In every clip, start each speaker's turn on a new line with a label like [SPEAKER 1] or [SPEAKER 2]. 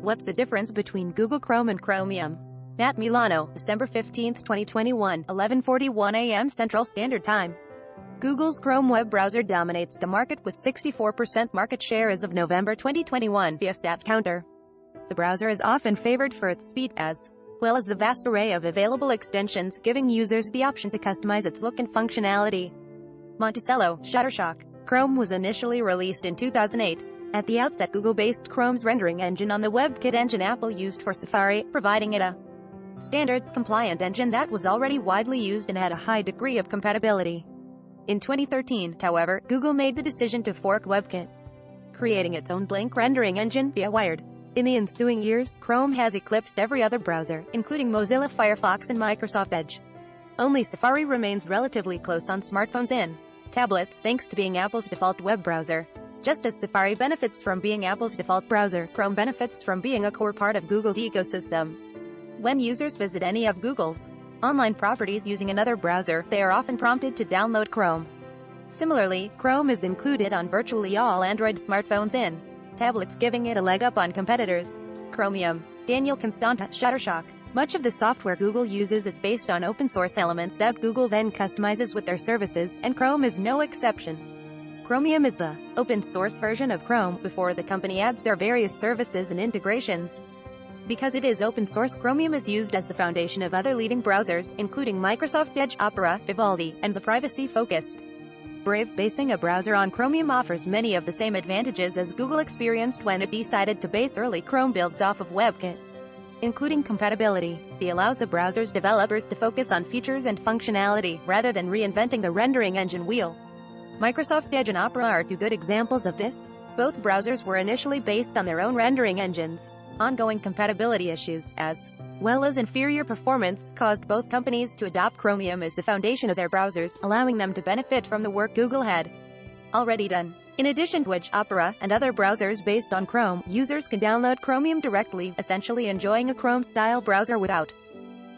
[SPEAKER 1] What's the difference between Google Chrome and Chromium? Matt Milano, December 15, 2021, 11:41 a.m. Central Standard Time. Google's Chrome web browser dominates the market with 64% market share as of November 2021 via StatCounter. The browser is often favored for its speed, as well as the vast array of available extensions, giving users the option to customize its look and functionality. Monticello, Shutterstock. Chrome was initially released in 2008. At the outset, Google based Chrome's rendering engine on the WebKit engine Apple used for Safari, providing it a standards-compliant engine that was already widely used and had a high degree of compatibility. In 2013, however, Google made the decision to fork WebKit, creating its own blank rendering engine via Wired. In the ensuing years, Chrome has eclipsed every other browser, including Mozilla Firefox and Microsoft Edge. Only Safari remains relatively close on smartphones and tablets thanks to being Apple's default web browser. Just as Safari benefits from being Apple's default browser, Chrome benefits from being a core part of Google's ecosystem. When users visit any of Google's online properties using another browser, they are often prompted to download Chrome. Similarly, Chrome is included on virtually all Android smartphones and tablets, giving it a leg up on competitors. Chromium. Daniel Constanta, Shutterstock. Much of the software Google uses is based on open-source elements that Google then customizes with their services, and Chrome is no exception. Chromium is the open-source version of Chrome, before the company adds their various services and integrations. Because it is open-source, Chromium is used as the foundation of other leading browsers, including Microsoft Edge, Opera, Vivaldi, and the privacy-focused Brave. Basing a browser on Chromium offers many of the same advantages as Google experienced when it decided to base early Chrome builds off of WebKit, including compatibility. It allows a browser's developers to focus on features and functionality, rather than reinventing the rendering engine wheel. Microsoft Edge and Opera are two good examples of this. Both browsers were initially based on their own rendering engines. Ongoing compatibility issues, as well as inferior performance, caused both companies to adopt Chromium as the foundation of their browsers, allowing them to benefit from the work Google had already done. In addition to Edge, Opera, and other browsers based on Chrome, users can download Chromium directly, essentially enjoying a Chrome-style browser without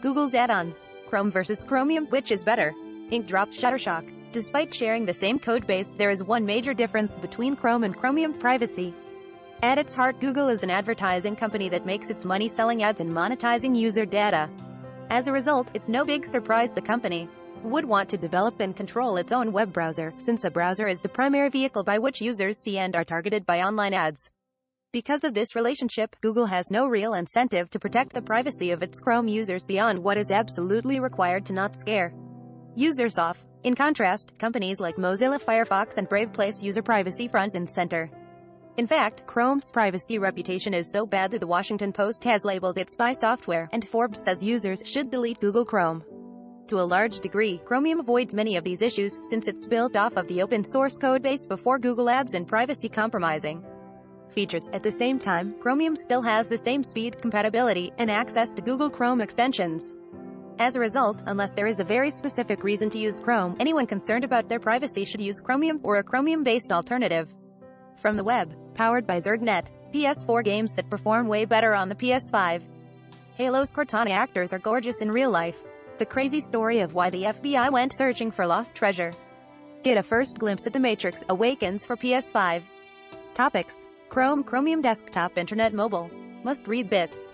[SPEAKER 1] Google's add-ons. Chrome versus Chromium, which is better? Inkdrop, Shutterstock. Despite sharing the same codebase, there is one major difference between Chrome and Chromium: privacy. At its heart, Google is an advertising company that makes its money selling ads and monetizing user data. As a result, it's no big surprise the company would want to develop and control its own web browser, since a browser is the primary vehicle by which users see and are targeted by online ads. Because of this relationship, Google has no real incentive to protect the privacy of its Chrome users beyond what is absolutely required to not scare users off. In contrast, companies like Mozilla Firefox and Brave place user privacy front and center. In fact, Chrome's privacy reputation is so bad that the Washington Post has labeled it spy software, and Forbes says users should delete Google Chrome. To a large degree, Chromium avoids many of these issues, since it's built off of the open-source codebase before Google adds and privacy-compromising features. At the same time, Chromium still has the same speed, compatibility, and access to Google Chrome extensions. As a result, unless there is a very specific reason to use Chrome, anyone concerned about their privacy should use Chromium, or a Chromium-based alternative. From the web. Powered by Zergnet. PS4 games that perform way better on the PS5. Halo's Cortana actors are gorgeous in real life. The crazy story of why the FBI went searching for lost treasure. Get a first glimpse at The Matrix Awakens for PS5. Topics. Chromium Desktop Internet Mobile. Must-read bits.